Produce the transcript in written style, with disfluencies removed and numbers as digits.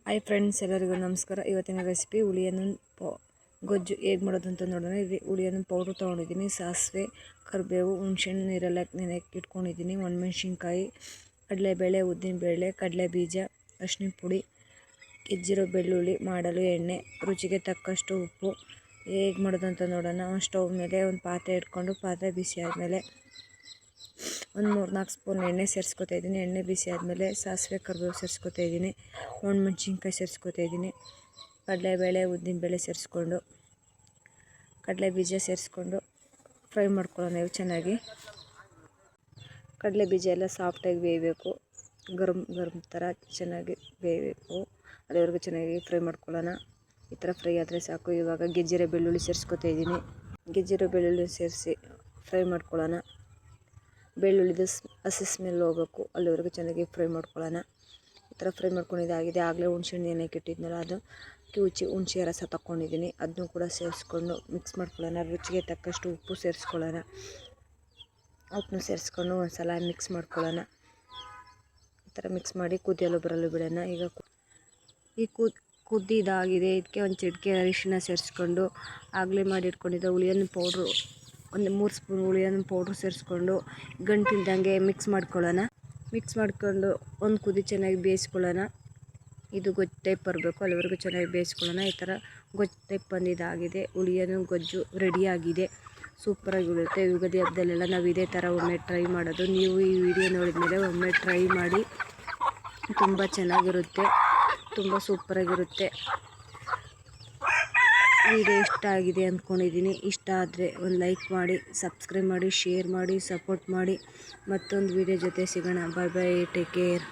Hi friends, ಎಲ್ಲರಿಗೂ ನಮಸ್ಕಾರ. ಇವತ್ತಿನ ರೆಸಿಪಿ ಹುಳಿಯನ್ನು ಗೊಜ್ಜು ಹೇಗೆ ಮಾಡೋದು ಅಂತ ನೋಡೋಣ. ಇಲ್ಲಿ ಹುಳಿಯನ್ನು ಪೌಡ್ರ್ ತೊಗೊಂಡಿದ್ದೀನಿ. ಸಾಸಿವೆ, ಕರಿಬೇವು, ಹುಣಸೆಹಣ್ಣು ನೀರೆಲ್ಲ ನೆನೆಕ್ಕೆ ಇಟ್ಕೊಂಡಿದ್ದೀನಿ. ಒಣಮೆಣ್ಸಿನ್ಕಾಯಿ, ಕಡಲೆಬೇಳೆ, ಉದ್ದಿನಬೇಳೆ, ಕಡಲೆ ಬೀಜ, ಅರಿಶಿನ ಪುಡಿ, ಹೆಚ್ಚಿರೋ ಬೆಳ್ಳುಳ್ಳಿ, ಮಾಡಲು ಎಣ್ಣೆ, ರುಚಿಗೆ ತಕ್ಕಷ್ಟು ಉಪ್ಪು. ಹೇಗೆ ಮಾಡೋದು ಅಂತ ನೋಡೋಣ. ಸ್ಟವ್ ಮೇಲೆ ಒಂದು ಪಾತ್ರೆ ಇಟ್ಕೊಂಡು ಪಾತ್ರೆ ಬಿಸಿ ಆದಮೇಲೆ ಒಂದು 3-4 ಸ್ಪೂನ್ ಎಣ್ಣೆ ಸೇರಿಸ್ಕೊತಾ ಇದ್ದೀನಿ. ಎಣ್ಣೆ ಬಿಸಿ ಆದಮೇಲೆ ಸಾಸಿವೆ, ಕರಿಬೇವು ಸೇರಿಸ್ಕೊತಾ ಇದ್ದೀನಿ. ಒಣಮೆಣ್ಸಿನ್ಕಾಯಿ ಸೇರಿಸ್ಕೊತಾ ಇದ್ದೀನಿ. ಕಡಲೆಬೇಳೆ, ಉದ್ದಿನಬೇಳೆ ಸೇರಿಸ್ಕೊಂಡು ಕಡಲೆ ಬೀಜ ಸೇರಿಸ್ಕೊಂಡು ಫ್ರೈ ಮಾಡ್ಕೊಳ್ಳೋಣ. ಇವು ಚೆನ್ನಾಗಿ ಕಡಲೆ ಬೀಜ ಎಲ್ಲ ಸಾಫ್ಟಾಗಿ ಬೇಯಬೇಕು. ಗರಂ ಥರ ಚೆನ್ನಾಗಿ ಬೇಯಬೇಕು. ಅಲ್ಲಿವರೆಗೂ ಚೆನ್ನಾಗಿ ಫ್ರೈ ಮಾಡ್ಕೊಳ್ಳೋಣ. ಈ ಥರ ಫ್ರೈ ಆದರೆ ಸಾಕು. ಇವಾಗ ಗೆಜ್ಜೆರೆ ಬೆಳ್ಳುಳ್ಳಿ ಸೇರಿಸ್ಕೊತಾ ಇದ್ದೀನಿ. ಗೆಜ್ಜೆರೆ ಬೆಳ್ಳುಳ್ಳಿ ಸೇರಿಸಿ ಫ್ರೈ ಮಾಡ್ಕೊಳ್ಳೋಣ. ಬೆಳ್ಳುಳ್ಳಿದು ಹಸಿ ಸ್ಮೆಲ್ ಹೋಗಬೇಕು, ಅಲ್ಲಿವರೆಗೂ ಚೆನ್ನಾಗಿ ಫ್ರೈ ಮಾಡ್ಕೊಳ್ಳೋಣ. ಈ ಥರ ಫ್ರೈ ಮಾಡ್ಕೊಂಡಿದ್ದಾಗಿದೆ. ಆಗಲೇ ಹುಣಸೆಹಣ್ಣು ಏನಕ್ಕೆ ಇಟ್ಟಿದ್ನಲ್ಲ ಅದು ಕಿವುಚಿ ಹುಣಸೆ ರಸ ತಗೊಂಡಿದ್ದೀನಿ. ಅದನ್ನು ಕೂಡ ಸೇರಿಸ್ಕೊಂಡು ಮಿಕ್ಸ್ ಮಾಡ್ಕೊಳ್ಳೋಣ. ರುಚಿಗೆ ತಕ್ಕಷ್ಟು ಉಪ್ಪು ಸೇರಿಸ್ಕೊಳ್ಳೋಣ. ಉಪ್ಪನ್ನು ಸೇರಿಸ್ಕೊಂಡು ಒಂದು ಸಲ ಮಿಕ್ಸ್ ಮಾಡ್ಕೊಳ್ಳೋಣ. ಈ ಥರ ಮಿಕ್ಸ್ ಮಾಡಿ ಕುದಿಯಲು ಬರಲು ಬಿಡೋಣ. ಈಗ ಈ ಕುದ್ದಿದ್ದಾಗಿದೆ. ಇದಕ್ಕೆ ಒಂದು ಚಿಟಿಕೆ ಅರಿಶಿನ ಸೇರಿಸ್ಕೊಂಡು ಆಗಲೇ ಮಾಡಿ ಇಟ್ಕೊಂಡಿದ್ದ ಹುಳಿಯನ್ನು ಪೌಡ್ರು ಒಂದು 3 ಸ್ಪೂನ್ ಹುಳಿಯನ್ನು ಪೌಡ್ರ್ ಸೇರಿಸ್ಕೊಂಡು ಗಂಟಿಲ್ದಂಗೆ ಮಿಕ್ಸ್ ಮಾಡ್ಕೊಳ್ಳೋಣ. ಮಿಕ್ಸ್ ಮಾಡ್ಕೊಂಡು ಒಂದು ಕುದಿ ಚೆನ್ನಾಗಿ ಬೇಯಿಸ್ಕೊಳ್ಳೋಣ. ಇದು ಗೊಜ್ಜು ಟೈಪ್ ಬರಬೇಕು, ಅಲ್ಲಿವರೆಗೂ ಚೆನ್ನಾಗಿ ಬೇಯಿಸ್ಕೊಳ್ಳೋಣ. ಈ ಥರ ಗೊಜ್ಜು ಟೈಪ್ ಬಂದಿದ್ದಾಗಿದೆ. ಹುಳಿಯನ್ನು ಗೊಜ್ಜು ರೆಡಿಯಾಗಿದೆ. ಸೂಪರಾಗಿರುತ್ತೆ. ಯುಗಾದಿ ಹಬ್ಬದಲ್ಲೆಲ್ಲ ನಾವು ಇದೇ ಥರ ಒಮ್ಮೆ ಟ್ರೈ ಮಾಡೋದು. ನೀವು ಈ ವಿಡಿಯೋ ನೋಡಿದ ಮೇಲೆ ಒಮ್ಮೆ ಟ್ರೈ ಮಾಡಿ. ತುಂಬ ಚೆನ್ನಾಗಿರುತ್ತೆ, ತುಂಬ ಸೂಪರಾಗಿರುತ್ತೆ. ವಿಡಿಯೋ ಇಷ್ಟ ಆಗಿದೆ ಅಂದ್ಕೊಂಡಿದ್ದೀನಿ. ಇಷ್ಟ ಆದರೆ ಒಂದು ಲೈಕ್ ಮಾಡಿ, ಸಬ್ಸ್ಕ್ರೈಬ್ ಮಾಡಿ, ಶೇರ್ ಮಾಡಿ, ಸಪೋರ್ಟ್ ಮಾಡಿ. ಮತ್ತೊಂದು ವಿಡಿಯೋ ಜೊತೆ ಸಿಗೋಣ. ಬಾಯ್ ಬಾಯ್, ಟೇಕ್ ಕೇರ್.